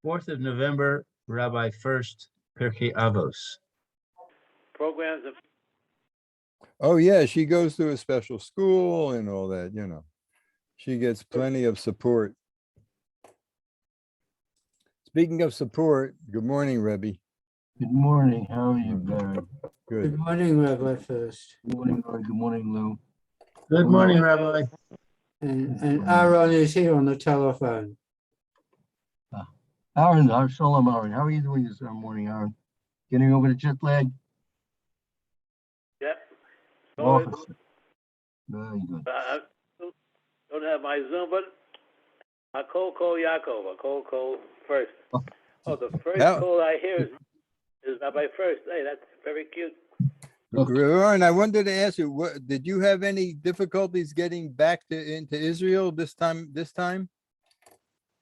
4th of November, Rabbi Furst, Pierke Avos. Programs of Oh, yeah, she goes to a special school and all that, you know. She gets plenty of support. Speaking of support, good morning, Rebbe. Good morning. How are you, Barry? Good. Good morning, Rabbi Furst. Good morning, Lord. Good morning, Lou. Good morning, Rabbi. And Aaron is here on the telephone. Aaron, Shalom, Aaron. How are you doing this morning, Aaron? Getting over the jet lag? yep. Oh, So very good. I don't have my Zoom, but I call Yaakov. I call first. Oh, the first Now- call I hear is Rabbi First. Hey, that's very cute. Aaron, I wanted to ask you, what did you have any difficulties getting back into Israel this time?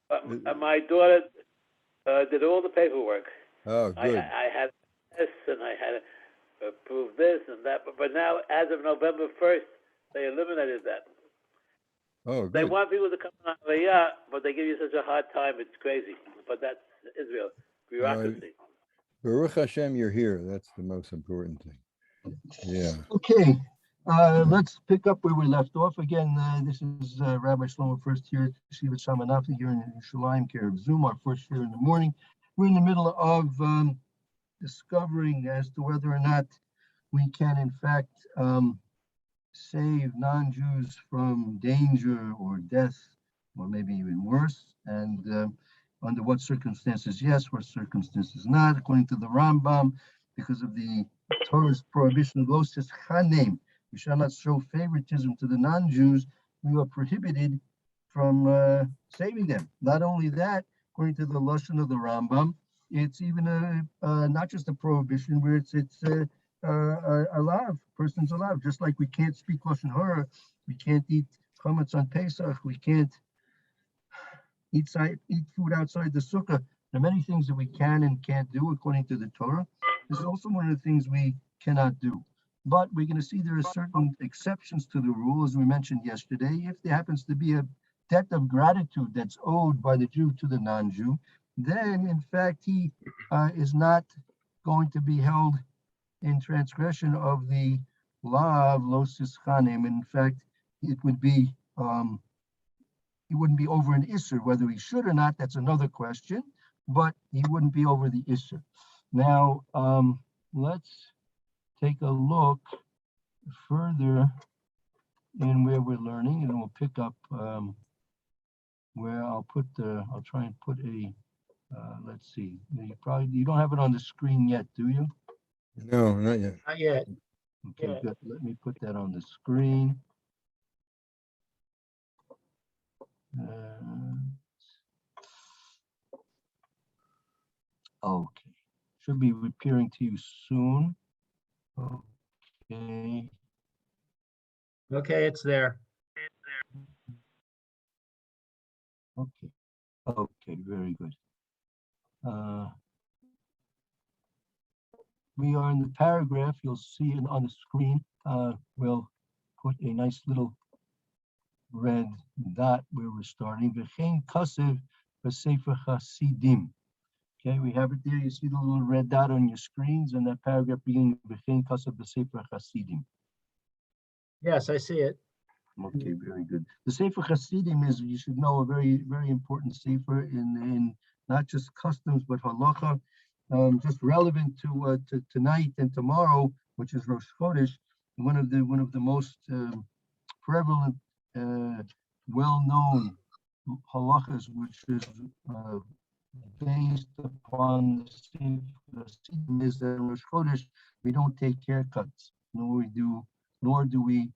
My daughter did all the paperwork. Oh, good. I had this and I had to prove this and that, but now, as of November 1st, they eliminated that. Oh, They good. want people to come on Aliyah, but they give you such a hard time. It's crazy. But that's Israel bureaucracy. Baruch Hashem, you're here. That's the most important thing. Yeah. Okay, let's pick up where we left off. Again, this is Rabbi Shlomo First here at Yeshivat Shamanafti here in Yerushalayim, care of Zoom, our first year in the morning. We're in the middle of discovering as to whether or not we can, in fact, save non-Jews from danger or death, or maybe even worse, and under what circumstances yes, what circumstances not, according to the Rambam, because of the Torah's prohibition of los chanem, we shall not show favoritism to the non-Jews. We are prohibited from saving them. Not only that, according to the lashon of the Rambam, it's even not just a prohibition where it's allowed. Person's allowed. Just like we can't speak lashon hara, we can't eat chametz on Pesach, we can't eat food outside the sukkah. There are many things that we can and can't do according to the Torah. This is also one of the things we cannot do. But we're going to see there are certain exceptions to the rule, as we mentioned yesterday. If there happens to be a debt of gratitude that's owed by the Jew to the non-Jew, then in fact he is not going to be held in transgression of the law of los chanem. In fact, it would be he wouldn't be over an Isser. Whether he should or not, that's another question, but he wouldn't be over the Isser. Now, let's take a look further in where we're learning, and we'll pick up where I'll try and put a, let's see, you don't have it on the screen yet, do you? No, not yet. Not yet. Okay, Yeah. good. Let me put that on the screen. Okay, should be appearing to you soon. Okay, Okay, it's there. okay, very good. We are in the paragraph. You'll see it on the screen. We'll put a nice little red dot where we're starting. V'chein kasev b'sefer Hasidim. Okay, we have it there. You see the little red dot on your screens, and that paragraph beginning v'chein kasev b'sefer Hasidim. Yes, I see it. Okay, very good. The Sefer Hasidim is, you should know, a very, very important sefer in not just customs but halacha, just relevant to tonight and tomorrow, which is Rosh Chodesh. One of the most prevalent, well-known halachas, which is based upon the Sefer Hasidim, is that in Rosh Chodesh we don't take haircuts, nor do we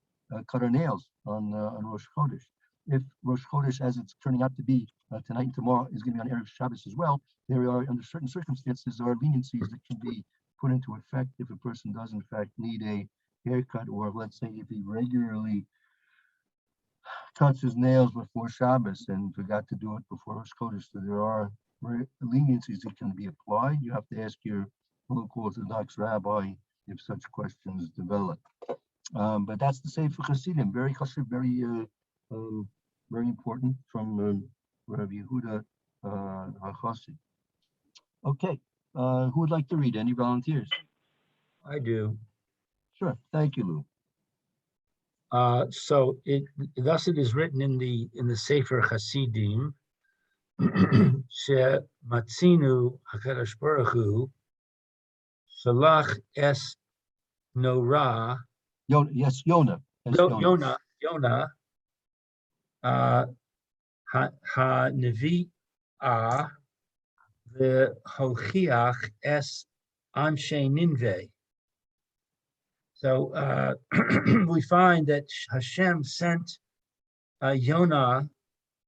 cut our nails on Rosh Chodesh. If Rosh Chodesh, as it's turning out to be tonight and tomorrow, is going to be on Erev Shabbos as well, there are, under certain circumstances, there are leniencies that can be put into effect if a person does in fact need a haircut, or let's say if he regularly cuts his nails before Shabbos and forgot to do it before Rosh Chodesh. So there are leniencies that can be applied. You have to ask your local Orthodox rabbi if such questions develop. But that's the Sefer Hasidim, very chashuv, very important from Rabbi Yehuda HaChassid. Okay, who would like to read? Any volunteers? I do. Sure, thank you, Lou. So thus it is written in the Sefer Hasidim, Matzinu Hakadosh Baruch Hu Shalach es Norah Yes, Yonah. Yes, Yonah. Yonah Ha-Nevi'ah V'Hochiach es Anshe Ninveh. So we find that Hashem sent Yonah,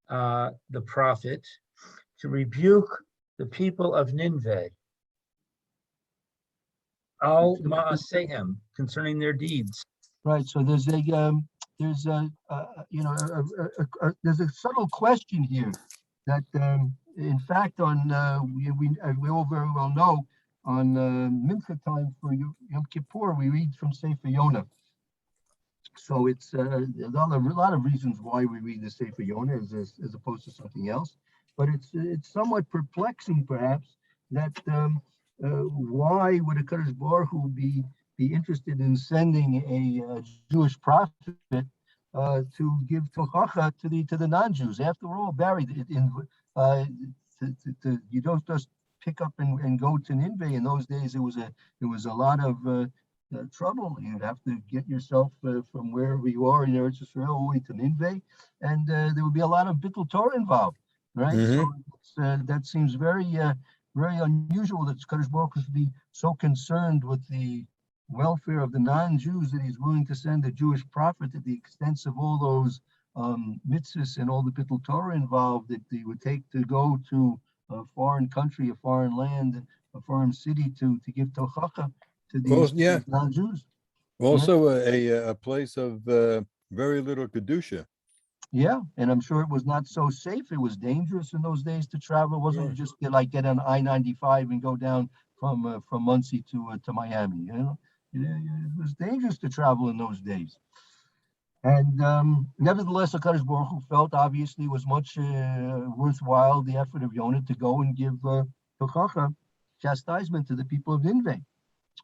the prophet, to rebuke the people of Nineveh, al ma'asehem, concerning their deeds. Right, so there's a there's a subtle question here that in fact on we all very well know on Mincha time for Yom Kippur we read from Sefer Yonah. So it's a lot of reasons why we read the Sefer Yonah as opposed to something else, but it's somewhat perplexing perhaps that why would a Kadosh Baruch Hu be interested in sending a Jewish prophet to give tochacha to the non-Jews? After we're all buried in, you don't just pick up and go to Nineveh. In those days, it was a lot of trouble. You'd have to get yourself from wherever you are in Eretz Yisrael all the way to Nineveh, and there would be a lot of Bittul Torah involved, right? Mhm. So that seems very unusual that Kadosh Baruch Hu should be so concerned with the welfare of the non-Jews that he's willing to send a Jewish prophet at the expense of all those mitzvahs and all the Bittul Torah involved that he would take to go to a foreign country, a foreign land, a foreign city to give tochacha to Well, these yeah. non-Jews. Also a place of very little kedusha. Yeah, and I'm sure it was not so safe. It was dangerous in those days to travel. It wasn't Sure. just get on I-95 and go down from Muncie to Miami. You know, it was dangerous to travel in those days. And nevertheless, HaKadosh Baruch Hu felt obviously was much worthwhile the effort of Yonah to go and give tochacha, chastisement to the people of Nineveh.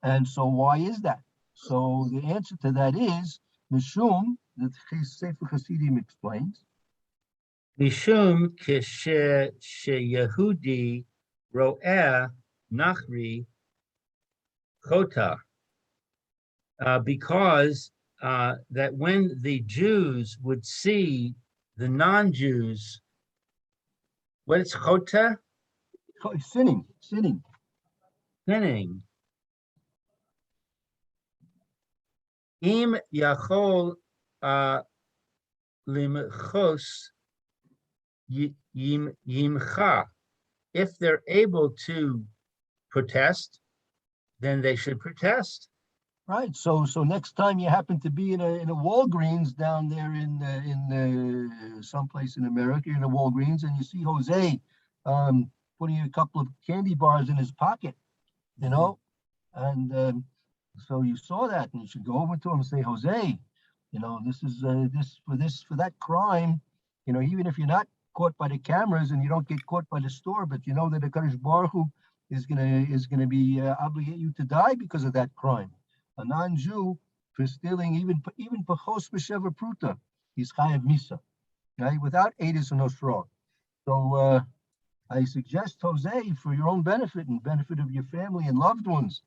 And so why is that? So the answer to that is Mishum, that Sefer Hasidim explains. Mishum Yehudi Ro'eh Nachri Chota. Because that when the Jews would see the non-Jews, what is Chota? Sinning. Sinning. Im Yachol Limchos Yimcha. If they're able to protest, then they should protest. Right. So next time you happen to be in a Walgreens down there in someplace in America, in a Walgreens, and you see Jose putting a couple of candy bars in his pocket, you know, and so you saw that, and you should go over to him and say, Jose, you know, this is for that crime, you know, even if you're not caught by the cameras and you don't get caught by the store, but you know that the Kadosh Baruch Hu is gonna be obligate you to die because of that crime. A non-Jew for stealing even pachos b'sheva pruta, he's chayav misa, right? Without edus and osra. So I suggest, Jose, for your own benefit and benefit of your family and loved ones,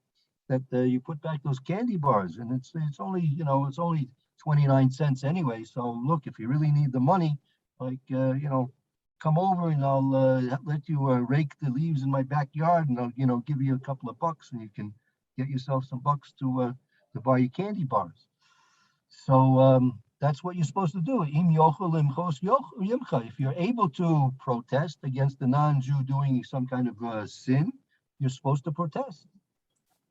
that you put back those candy bars. And it's only 29 cents anyway. So look, if you really need the money, come over and I'll let you rake the leaves in my backyard, and I'll give you a couple of bucks, and you can get yourself some bucks to buy your candy bars. So that's what you're supposed to do. If you're able to protest against the non-Jew doing some kind of sin, you're supposed to protest.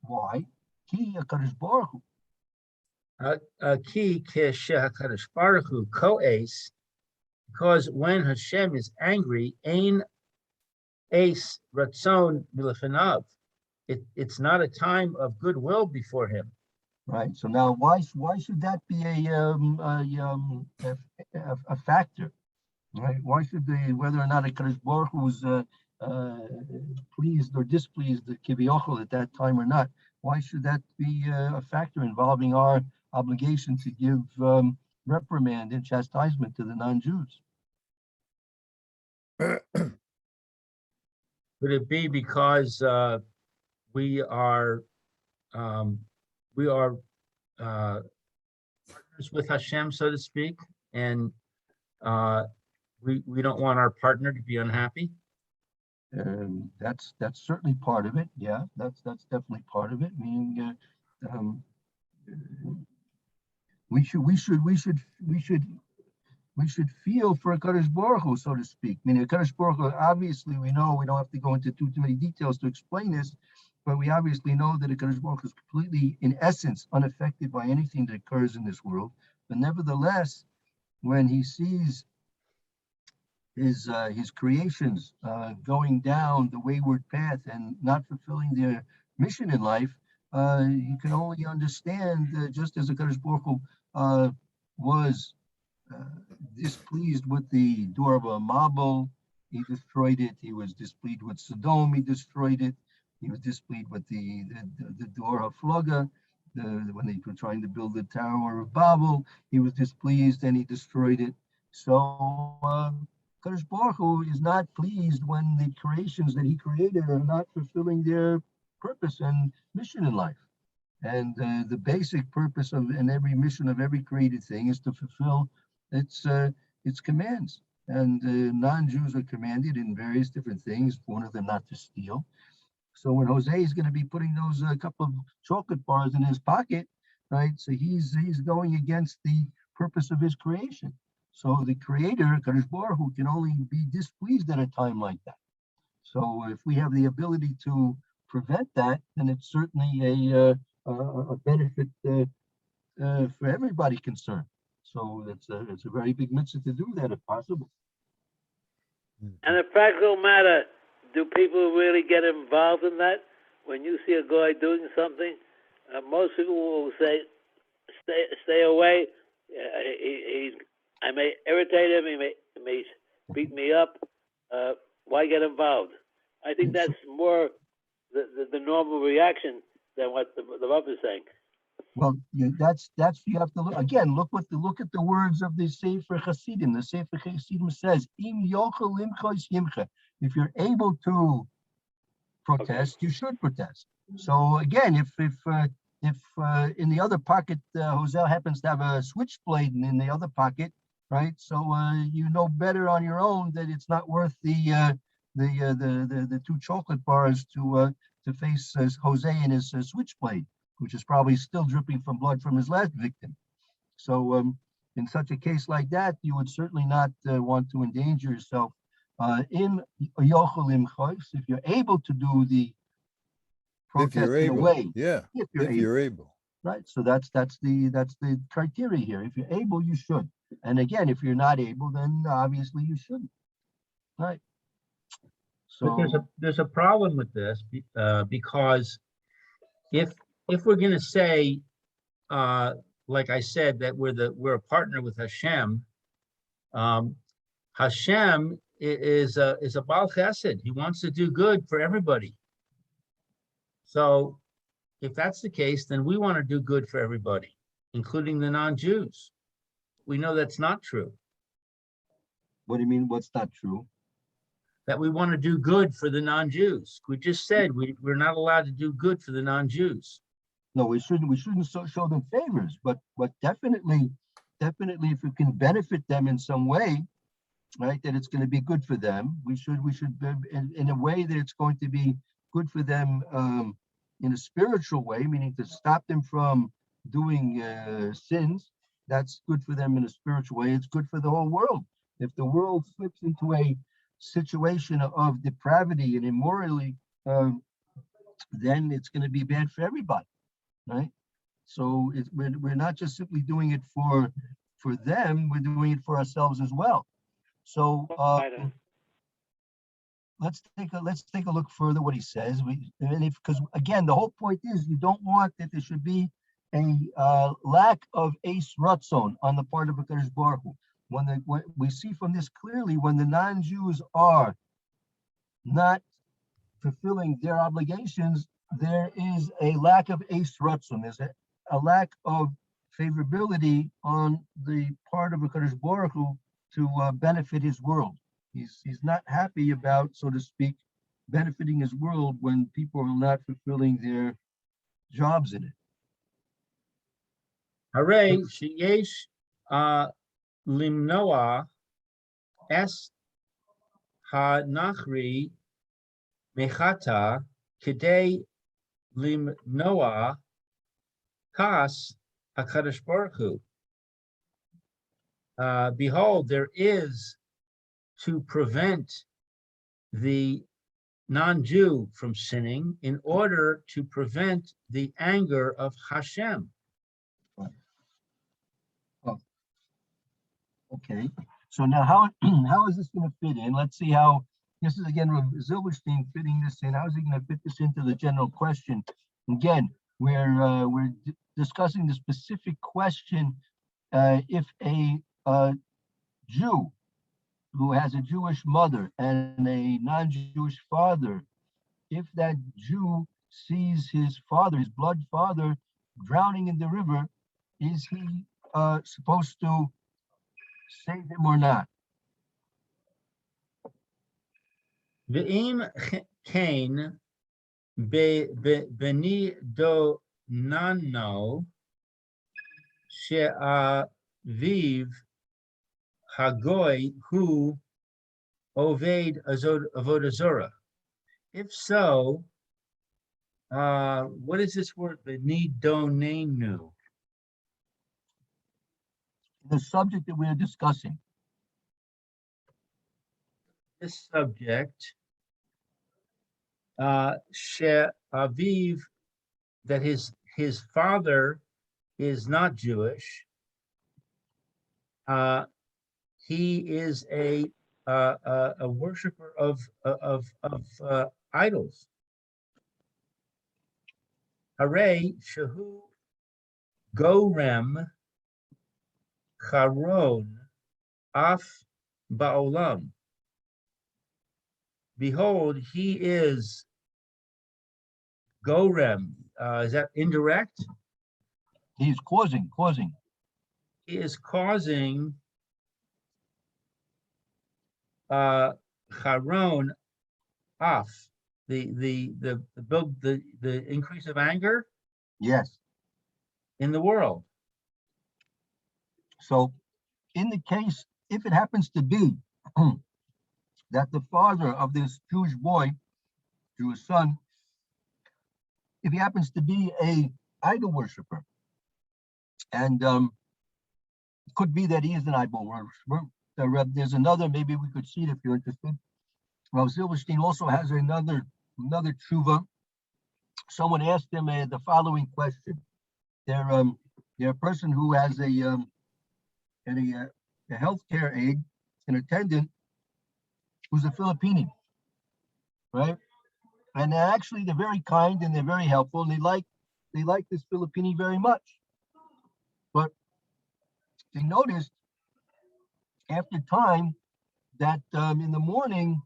Why? Ki HaKadosh Baruch Hu. Ki HaKadosh Baruch Hu ko'es, because when Hashem is angry, ein es ratzon milefanav, it's not a time of goodwill before him. Right. So now, why should that be a factor? Right? Why should whether or not a Kadosh Baruch Hu is pleased or displeased the Kiviochel at that time or not. Why should that be a factor involving our obligation to give reprimand and chastisement to the non-Jews? Could it be because we are partners with Hashem, so to speak, and we don't want our partner to be unhappy? That's certainly part of it. Yeah, that's definitely part of it. Meaning, we should feel for a Kadosh Baruch Hu, so to speak. Meaning, a Kadosh Baruch Hu, obviously, we know we don't have to go into too many details to explain this, but we obviously know that a Kadosh Baruch Hu is completely, in essence, unaffected by anything that occurs in this world. But nevertheless, when he sees his creations going down the wayward path and not fulfilling their mission in life, you can only understand, just as a Kadosh Baruch Hu was displeased with the door of a Mabel, he destroyed it. He was displeased with Sodom, he destroyed it. He was displeased with the door of Flugga, when they were trying to build the Tower of Babel. He was displeased and he destroyed it. So Kadosh Baruch Hu is not pleased when the creations that he created are not fulfilling their purpose and mission in life. And the basic purpose of and every mission of every created thing is to fulfill its commands. And non-Jews are commanded in various different things. One of them not to steal. So when Jose is going to be putting those couple of chocolate bars in his pocket, right? So he's going against the purpose of his creation. So the Creator, Kadosh Baruch Hu, can only be displeased at a time like that. So if we have the ability to prevent that, then it's certainly a benefit for everybody concerned. So it's a very big mitzvah to do that if possible. And a practical matter, do people really get involved in that? When you see a guy doing something, most people will say, "Stay away." I may irritate him. He may beat me up. Why get involved? I think that's more the normal reaction than what the Rav is saying. Well, that's you have to look again. Look at the words of the Sefer Hasidim. The Sefer Hasidim says, "Im yochel limchos yimcha." If you're able to protest, you should protest. So again, if in the other pocket, Jose happens to have a switchblade in the other pocket, right? So you know better on your own that it's not worth the 2 chocolate bars to face Jose and his switchblade, which is probably still dripping from blood from his last victim. So in such a case like that, you would certainly not want to endanger yourself. If you're able to do the protest in a way, if you're able, right? So that's the criteria here. If you're able, you should. And again, if you're not able, then obviously you shouldn't. Right. So But there's a problem with this because if we're going to say, like I said, that we're a partner with Hashem, Hashem is a Baal Chesed. He wants to do good for everybody. So if that's the case, then we want to do good for everybody, including the non-Jews. We know that's not true. what do you mean? What's not true? That we want to do good for the non-Jews. We just said we're not allowed to do good for the non-Jews. No, we shouldn't show them favors, but definitely if we can benefit them in some way, right, that it's going to be good for them. We should in a way that it's going to be good for them in a spiritual way, meaning to stop them from doing sins. That's good for them in a spiritual way. It's good for the whole world. If the world slips into a situation of depravity and immorality, then it's going to be bad for everybody, right? So we're not just simply doing it for them, we're doing it for ourselves as well. So let's take a look further what he says. Because again, the whole point is you don't want that there should be a lack of ace ratzon on the part of HaKadosh Baruch Hu. When we see from this clearly, when the non-Jews are not fulfilling their obligations, there is a lack of eis ratzon. There's a lack of favorability on the part of HaKadosh Baruch Hu to benefit his world. He's not happy about, so to speak, benefiting his world when people are not fulfilling their jobs in it. Hooray, sheyesh limnoa es ha-nachri mechata kedei limnoa kas HaKadosh Baruch Hu. Behold, there is to prevent the non-Jew from sinning in order to prevent the anger of Hashem. Okay, so now how is this going to fit in? Let's see how this is again Rav Zilberstein fitting this in. How is he going to fit this into the general question? Again, we're discussing the specific question: if a Jew who has a Jewish mother and a non-Jewish father, if that Jew sees his father, his blood father, drowning in the river, is he supposed to save him or not? Ve'im kain beni do nano she'aviv hagoy hu oved avodah zorah. If so, what is this word? Beni do nanu. The subject that we're discussing. This subject, she'aviv, that his father is not Jewish. He is a worshiper of idols. Hooray, shehu gorem charon af ba'olam. Behold, he is gorem. Is that indirect? He's causing. He is causing charon af, the increase of anger. Yes. In the world. So in the case, if it happens to be that the father of this Jewish boy, Jewish son, if he happens to be a idol worshiper, and it could be that he is an idol worshiper. There's another, maybe we could see it if you're interested. Rav Zilberstein also has another tshuva. Someone asked him the following question. They're a person who has a healthcare aide, an attendant, who's a Filipino, right? And actually, they're very kind and they're very helpful, and they like this Filipino very much. But they noticed after time that in the morning,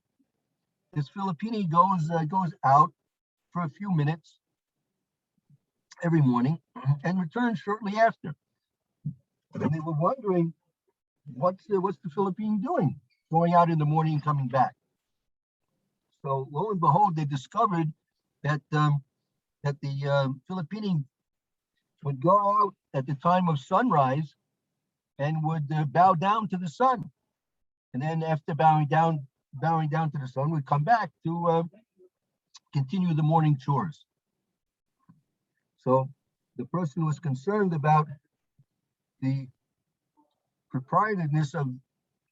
this Filipino goes out for a few minutes every morning and returns shortly after. And they were wondering, what's the Filipino doing, going out in the morning and coming back? So lo and behold, they discovered that the Filipino would go out at the time of sunrise and would bow down to the sun, and then after bowing down to the sun, would come back to continue the morning chores. So the person was concerned about the proprietedness of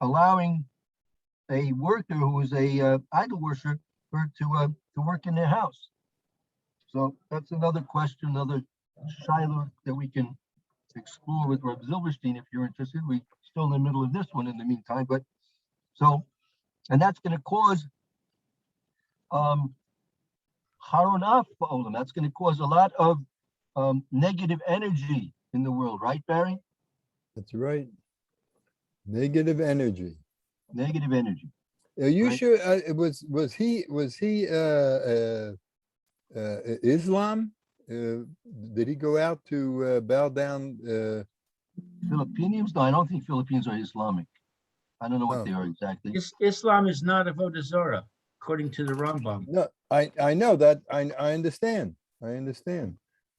allowing a worker who is a idol worshiper to work in their house. So that's another question, another shiloh that we can explore with Rav Zilberstein if you're interested. We're still in the middle of this one in the meantime, but so, and that's going to cause haronaf ba'olam. That's going to cause a lot of negative energy in the world, right, Barry? That's right. Negative energy. Negative energy. Are you Right. sure, was he Islam? Did he go out to bow down? Filipinos? No, I don't think Philippines are Islamic. I don't know what Oh. they are exactly. Islam is not avodah zarah, according to the Rambam. No, I know that, I understand,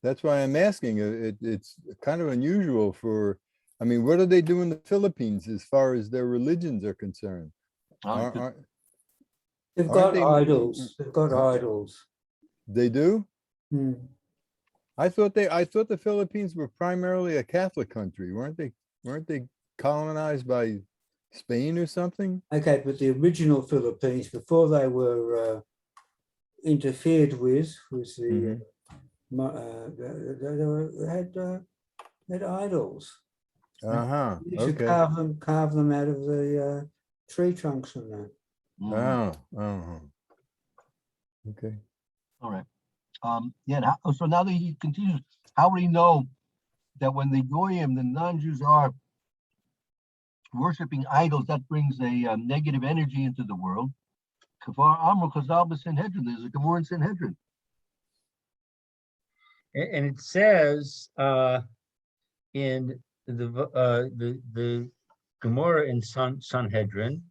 That's why I'm asking, it's kind of unusual for, I mean, what do they do in the Philippines as far as their religions are concerned? Oh, Aren't They've Aren't got they- idols. They've got idols. they do? Hmm. I thought the Philippines were primarily a Catholic country, weren't they colonized by Spain or something? Okay, but the original Philippines, before they were interfered with the, they had idols. Uh-huh, You should okay. carve them out of the tree trunks and that. mhm. Okay. All right. Yeah. So now that he continues, how would he know that when the goyim, the non-Jews, are worshiping idols, that brings a negative energy into the world? Kafar Amr Chazal b'Sanhedrin. There's a Gemara in Sanhedrin. And it says in the Gemara in Sanhedrin,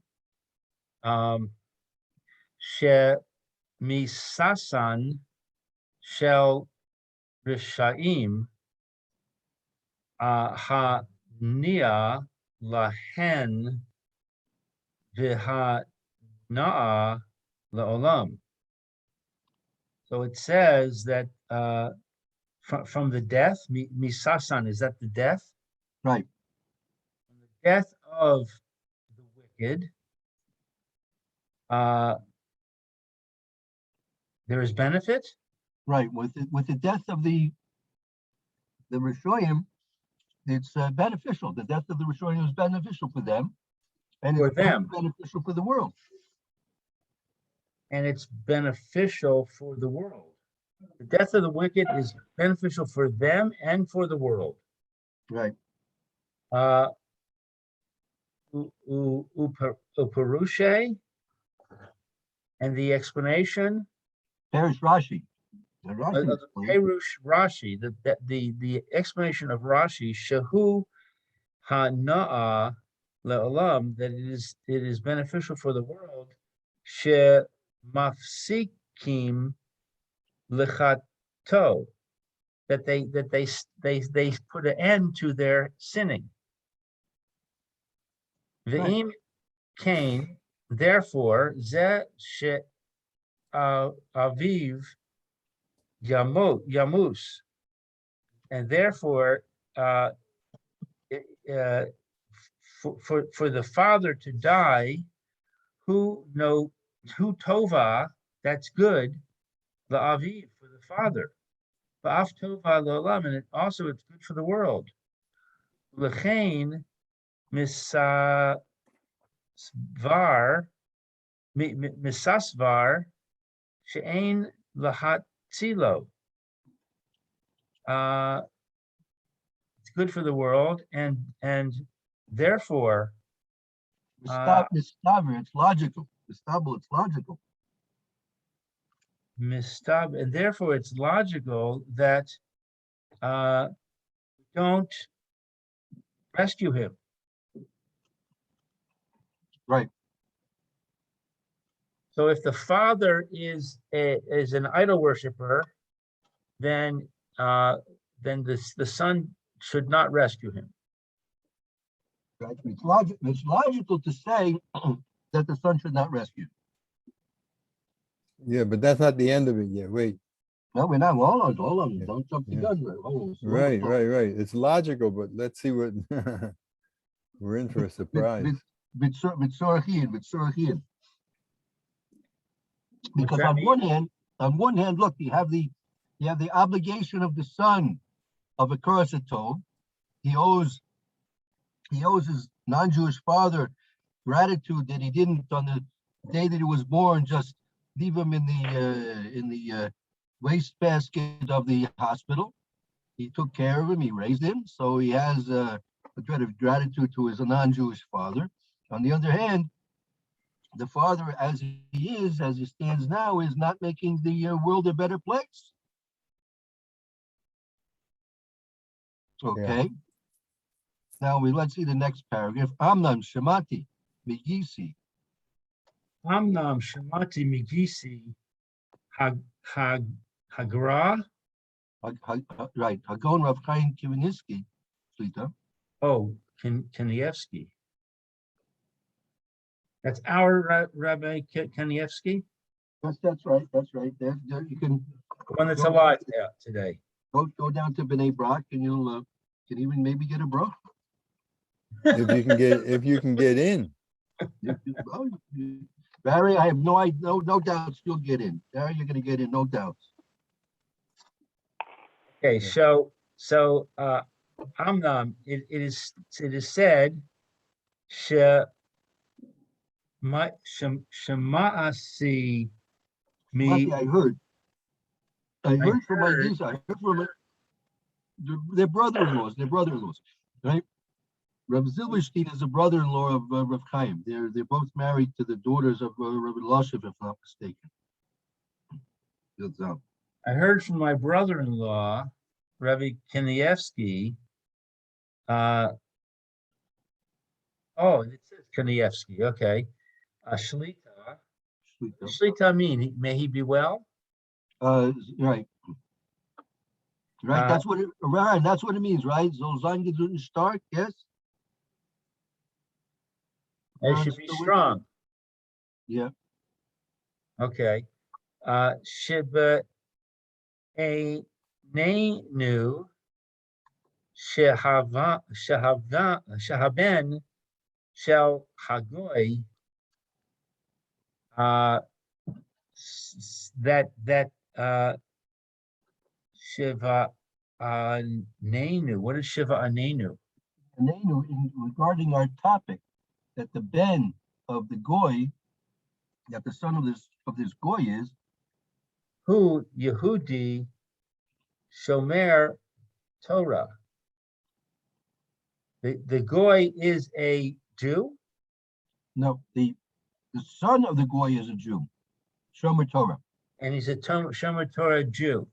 she misasan shel rishaim ha nia lahen v'ha na'a laolam. So it says that from the death, misasan, is that the death? Right. From the death of the wicked, there is benefit. Right. With the death of the Rishoyim, it's beneficial. The death of the Rishoyim is beneficial for them, and For it's them. beneficial for the world. And it's beneficial for the world. The death of the wicked is beneficial for them and for the world. Right. Uperushe, and the explanation, Perish Rashi. The Rashi explains. Perush Rashi, the explanation of Rashi, Shahu Hana'a Le'olam, that it is beneficial for the world, She Mafsikim Lechato, that they put an end to their sinning. Ve'im Cain, therefore, Ze She Aviv Yamus, and therefore, for the father to die, who tova, that's good, the aviv, for the father, va'af tova l'olam, and it's good for the world. L'chein misasvar she'ein lahatzilo. It's good for the world, and therefore, Mistaver, it's logical. Mistabel, it's logical. and therefore it's logical that don't rescue him. Right. So if the father is an idol worshiper, then the son should not rescue him. Right. It's logical to say that the son should not rescue. Yeah, but that's not the end of it yet, wait. No, we're not. Hold on. Yeah. Don't jump the Yeah. gun. Hold on. Right. It's logical, but let's see what, we're in for a surprise. B'tzorachiyim. Because that on mean? one hand, look, you have the obligation of the son of a Tov. He owes his non-Jewish father gratitude that he didn't, on the day that he was born, just leave him in the wastebasket of the hospital. He took care of him. He raised him, so he has a bit of gratitude to his non-Jewish father. On the other hand, the father, as he stands now, is not making the world a better place. Okay. Now let's see the next paragraph. Amnam Shemati Migisi. Amnam Shemati Migisi Hagra. Right. Hagon Rav Chaim Kivaniski. Shlita. Oh, Kanievsky. That's our Rabbi Kanievsky? That's right. That's right. There you can The one that's alive today. go down to B'nai Brak and you'll can even maybe get a bro. If you can get in. Barry, I have no doubts you'll get in. Barry, you're gonna get in, no doubts. Okay, so Amnam, it is said Shema'asi me. I heard from my geese, I heard from their brother-in-laws, right? Rav Zilberstein is a brother-in-law of Rav Chaim. They're both married to the daughters of Rav Lashev, if I'm not mistaken. I heard from my brother-in-law, Rabbi Kanievsky. It says Kanievsky. Okay. Shlita. Shlita mean may he be well? Right. That's what it means, right? Zolzan Geduten stark, yes. They should be strong. Yeah. Okay. Shiba a nenu shehaben shel hagoy. That Shiva Anenu. What is Shiva Anenu? Anenu, regarding our topic, that the ben of the goy, that the son of this goy is who Yehudi Shomer Torah. The goy is a Jew? No, the son of the goy is a Jew, Shomer Torah. And he's a Shomer Torah Jew.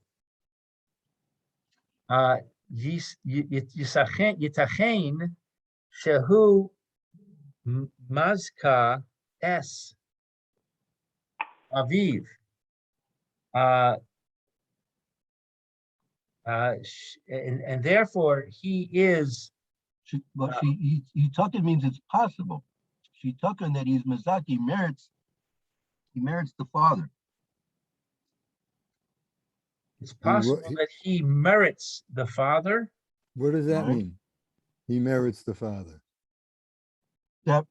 Yitachein Shehu Mazka Es Aviv. And therefore he is. Yitachen means it's possible. Shitachen that he's Mazaki, he merits the father. It's possible that he merits the father. What does that mean? He merits the father. That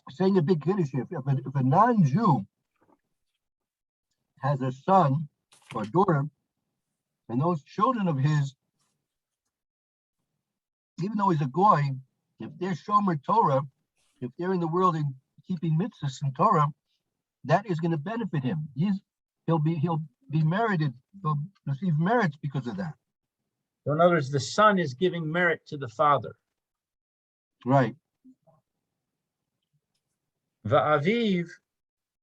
saying a big Kiddush, if a non-Jew has a son or daughter, and those children of his, even though he's a goy, if they're Shomer Torah, if they're in the world and keeping mitzvahs and Torah, that is going to benefit him. He'll be merited. He'll receive merits because of that. So in other words, the son is giving merit to the father. Right. Va'aviv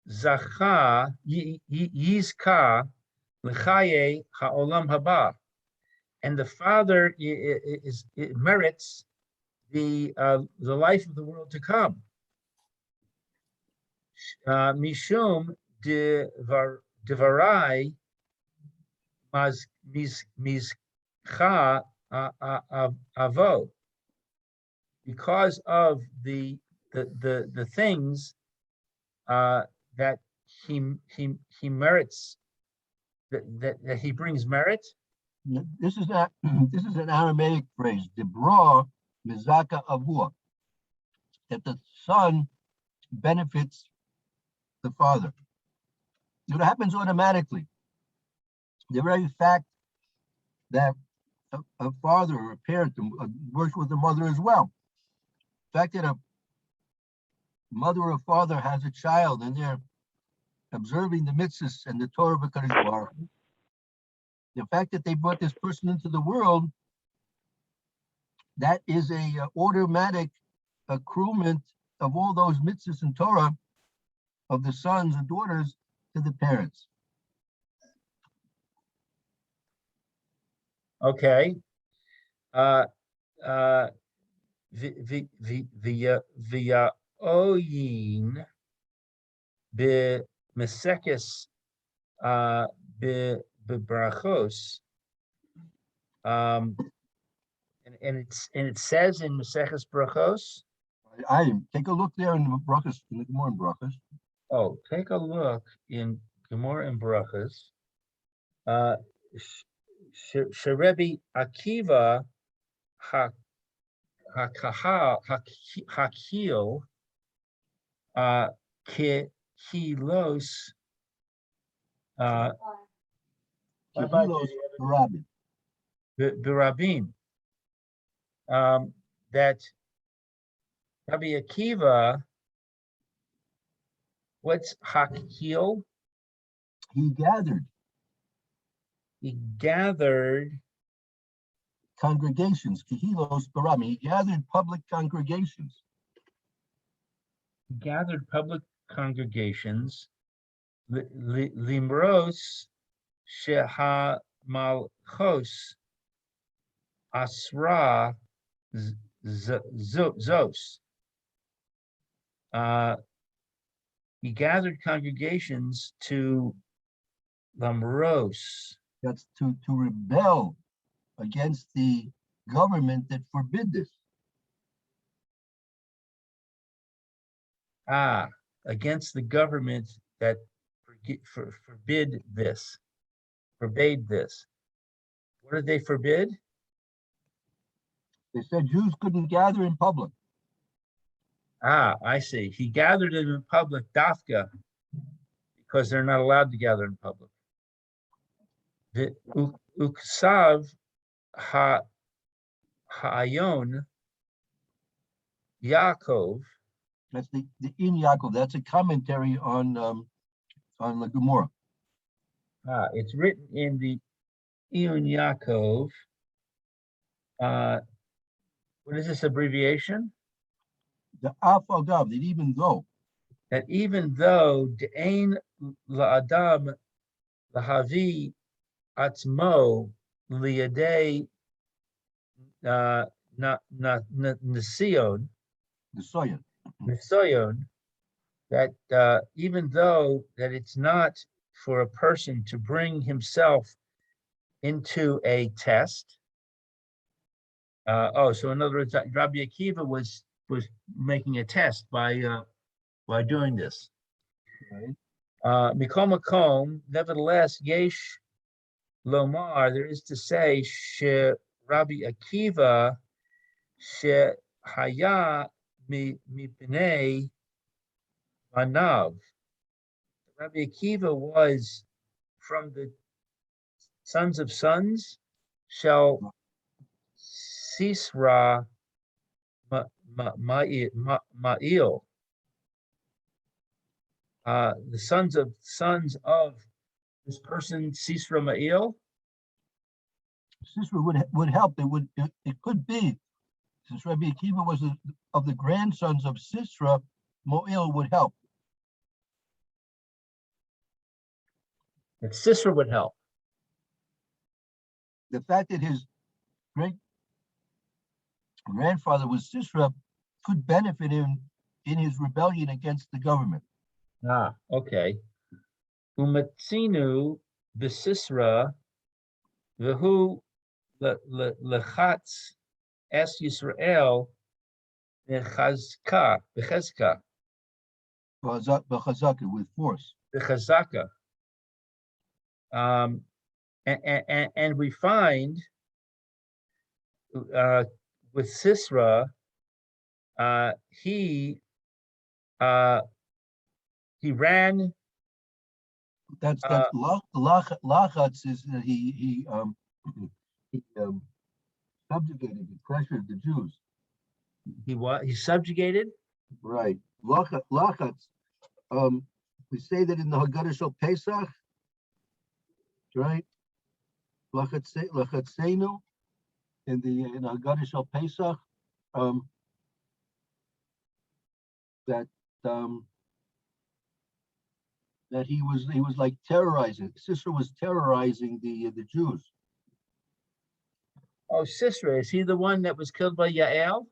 zacha yizka l'chaye ha'olam haba, and the father merits the life of the world to come. Mishum devarai mizcha avo, because of the things that he merits, that he brings merit. This is an Aramaic phrase, debra mizaka avua, that the son benefits the father. It happens automatically. The very fact that a father or a parent works with the mother as well. The fact that a mother or father has a child and they're observing the mitzvahs and the Torah of HaKadosh Baruch Hu, the fact that they brought this person into the world, that is a automatic accruement of all those mitzvahs in Torah of the sons and daughters to the parents. Okay. Via oyin be mesekes be brachos. And it says in Maseches Brachos. I take a look there in the brachas, in the Gemara in brachas. Oh, take a look in Gemara and Brachas. Sherebi Akiva Hakil Kilos Kihilos Rabbi. Birabim. That Rabbi Akiva, what's Hakil? He gathered congregations, Kihilos Barami. He gathered public congregations. Limros Sheha Malchos Asra Zos. He gathered congregations to Lamros. That's to rebel against the government that forbid this. Against the government that forbade this. What did they forbid? They said Jews couldn't gather in public. I see. He gathered them in public, dafka, because they're not allowed to gather in public. The uksav ha'ayon Yaakov. That's the in Yaakov. That's a commentary on the Gemara. It's written in the Iyun Yaakov. What is this abbreviation? The Af Agav, that even though De'ain la'adam lahavi atzmo liyadei nisayon, that even though that it's not for a person to bring himself into a test. So in other words, Rabbi Akiva was making a test by doing this. Mikol Makom, nevertheless, Yesh Lomar, there is to say, She Rabbi Akiva, She Haya Mipnei Manav. Rabbi Akiva was from the sons of sons, shall Sisra Ma'il. The sons of this person, Sisra Ma'il. Sisra would help. It could be, since Rabbi Akiva was of the grandsons of Sisra, Mo'il would help. That Sisra would help. The fact that his great grandfather was Sisra could benefit him in his rebellion against the government. Okay. Umatzinu b'Sisra v'hu lechatz es Yisrael b'chazka With force. b'chazaka. And we find with Sisra, he ran. That's lachatz is that he subjugated, he pressured the Jews. He subjugated. Right. Lachatz. We say that in the Haggadah Shel Pesach. Right. Lachatzenu in the Haggadah Shel Pesach. that that he was like terrorizing. Sisera was terrorizing the Jews. Oh, Sisera, is he the one that was killed by Yael?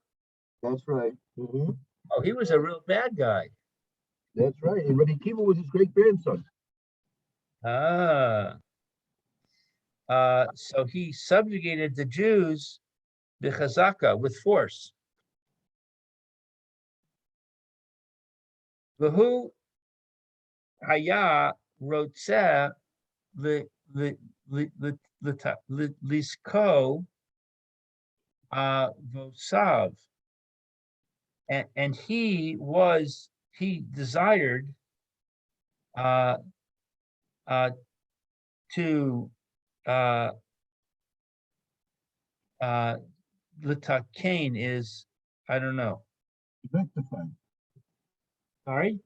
That's right. Oh, he was a real bad guy. That's right. And Rabbi Akiva was his great grandson. Ah. So he subjugated the Jews b'chazaka, with force. V'hu haya rotzeh lisko vosav. And he desired to Litakain is, I don't know. Rectify. Sorry?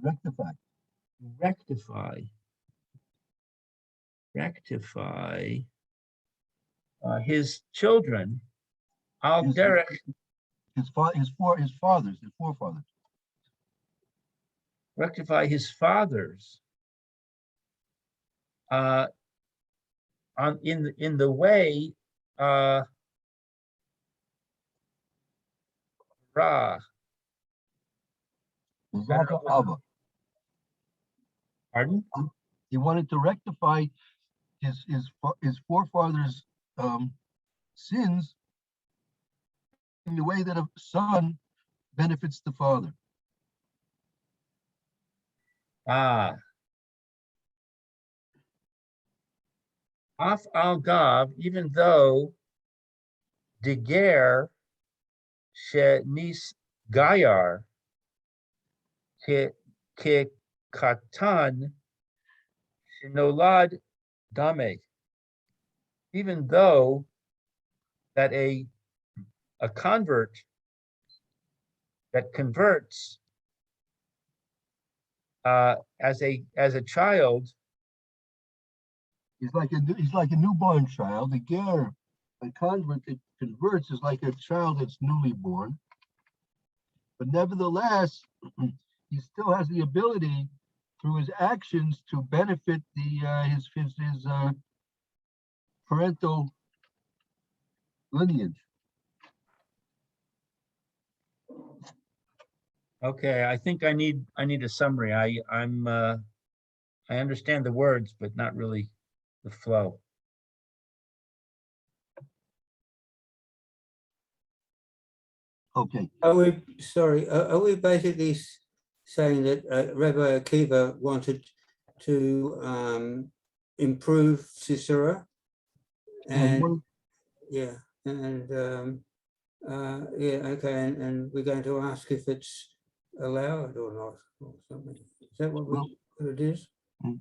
Rectify. Rectify his children. Al derech. His forefathers. Rectify his fathers. In the way Ra. Pardon? He wanted to rectify his forefathers' sins in the way that a son benefits the father. Af al Gav, even though Deger she nis Gayar ke katan shenolad dame, even though that a convert that converts as a child. He's like a newborn child. The ger, a convert that converts, is like a child that's newly born. But nevertheless, he still has the ability through his actions to benefit his parental lineage. Okay, I think I need a summary. I understand the words, but not really the flow. Okay. Are we basically saying that Rabbi Akiva wanted to improve Sisera? And yeah, and and we're going to ask if it's allowed or not, or something. Is that what it is?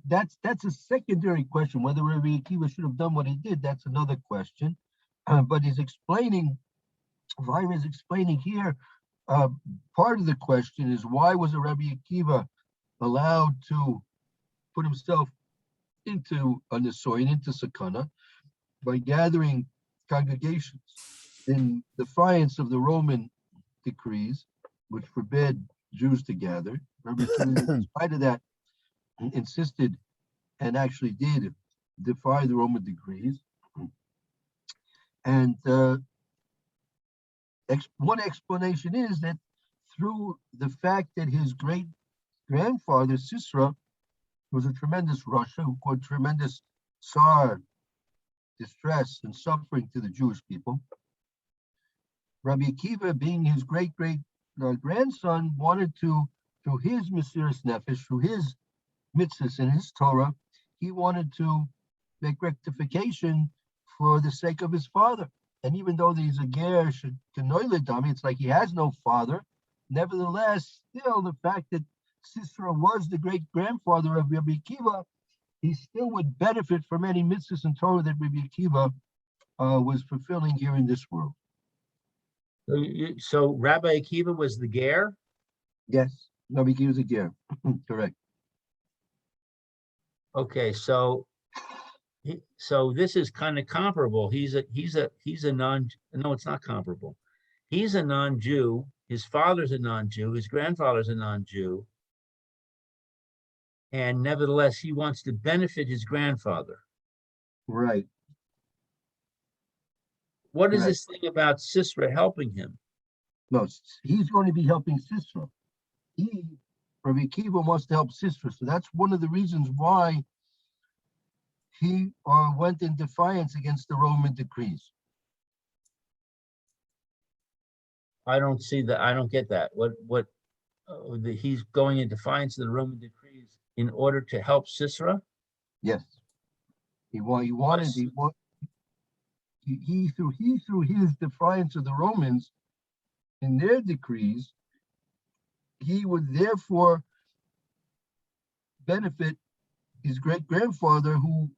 That's a secondary question. Whether Rabbi Akiva should have done what he did, that's another question. But he's explaining. Vayra is explaining here. Part of the question is, why was a Rabbi Akiva allowed to put himself into a Nisoyin, into Sakana, by gathering congregations in defiance of the Roman decrees, which forbid Jews to gather. Rabbi Akiva, in spite of that, insisted and actually did defy the Roman decrees. And one explanation is that through the fact that his great grandfather Sisera was a tremendous Rasha who caused tremendous sorrow, distress, and suffering to the Jewish people, Rabbi Akiva, being his great grandson, wanted to, through his Mesiras Nefesh, through his mitzvahs and his Torah, he wanted to make rectification for the sake of his father. And even though he's a ger kenoiledami, it's like he has no father. Nevertheless, still the fact that Sisera was the great grandfather of Rabbi Akiva, he still would benefit from any mitzvahs and Torah that Rabbi Akiva was fulfilling here in this world. So Rabbi Akiva was the ger? Yes, Rabbi Akiva was a ger. Correct. Okay, so this is kind of comparable. He's a non. No, it's not comparable. he's a non-Jew, his father's a non-Jew, his grandfather's a non-Jew, and nevertheless, he wants to benefit his grandfather. Right. What is Right. this thing about Sisera helping him? No, he's going to be helping Sisera. Rabbi Akiva wants to help Sisera. So that's one of the reasons why he went in defiance against the Roman decrees. I don't see that. I don't get that. He's going in defiance of the Roman decrees in order to help Sisera? Yes. Through his defiance of the Romans in their decrees, he would therefore benefit his great-grandfather, who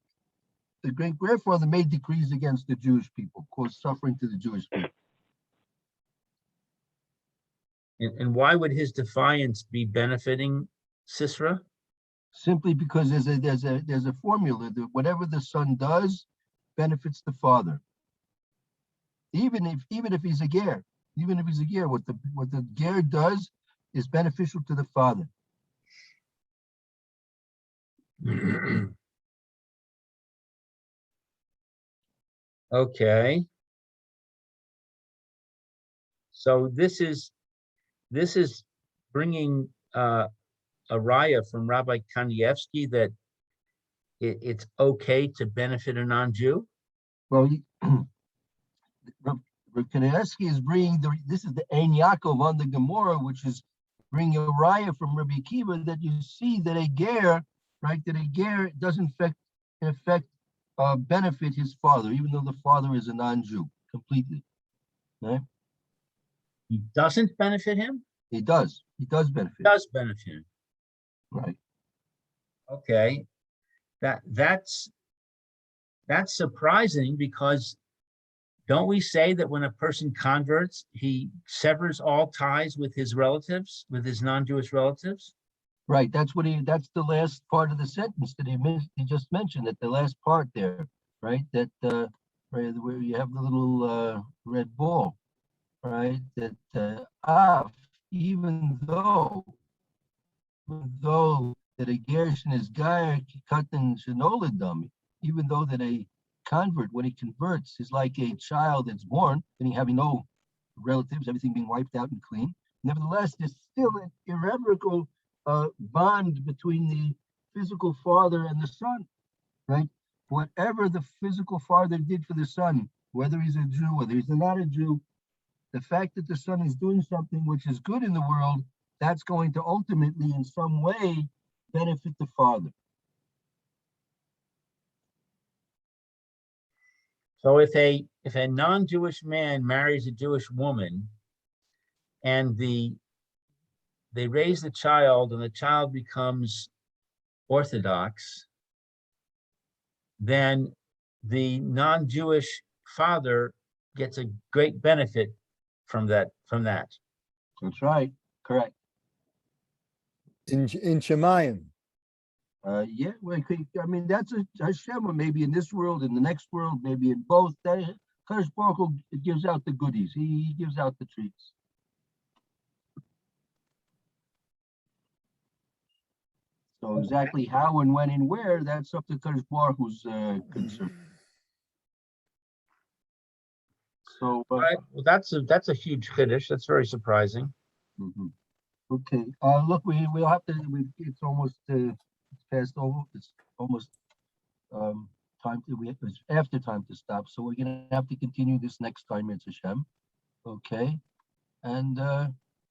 the great-grandfather made decrees against the Jewish people, caused suffering to the Jewish people. And why would his defiance be benefiting Sisera? Simply because there's a formula that whatever the son does benefits the father. Even if he's a ger, what the ger does is beneficial to the father. Okay. So this is bringing a raya from Rabbi Kanievsky that it's okay to benefit a non-Jew? Well, Rav Kanievsky is bringing this is the Ein Yaakov on the Gemara, which is bringing a raya from Rabbi Akiva that you see that a ger doesn't benefit his father, even though the father is a non-Jew completely. Right? He doesn't benefit him? He does benefit. He does benefit him. Right. Okay. That's surprising, because don't we say that when a person converts, he severs all ties with his relatives, with his non-Jewish relatives? Right. That's the last part of the sentence that he just mentioned, at the last part there, right? That where you have the little red ball, right? That even though that a gershon is gayer katan shenoled dummy, even though that a convert, when he converts, is like a child that's born and he having no relatives, everything being wiped out and clean. Nevertheless, there's still an irrevocable bond between the physical father and the son, right? Whatever the physical father did for the son, whether he's a Jew, whether he's not a Jew, the fact that the son is doing something which is good in the world, that's going to ultimately, in some way, benefit the father. So if a non-Jewish man marries a Jewish woman, and they raise the child and the child becomes Orthodox, then the non-Jewish father gets a great benefit from that. That's right. Correct. In Shemayim. Yeah, well, I mean, that's a Hashem, maybe in this world, in the next world, maybe in both. Kadosh Baruch Hu gives out the goodies. He gives out the treats. So exactly how and when and where, that's up to Kadosh Baruch Hu's concern. So, Right. Well, that's a huge chiddush. That's very surprising. mhm. Okay. Look, we'll have to. It's almost it's past over. It's almost time to. It's after time to stop. So we're gonna have to continue this next time. It's Hashem. Okay, and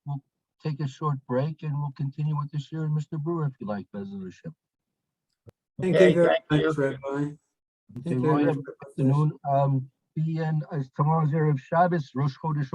we'll take a short break and we'll continue with the share, Mr. Brewer, if you like, Bezos Hashem. Thank Okay, you very thank much, you. Rabbi. Okay, Thank you Roy, very good much. afternoon. Tomorrow's Erev Shabbos, Rosh Chodesh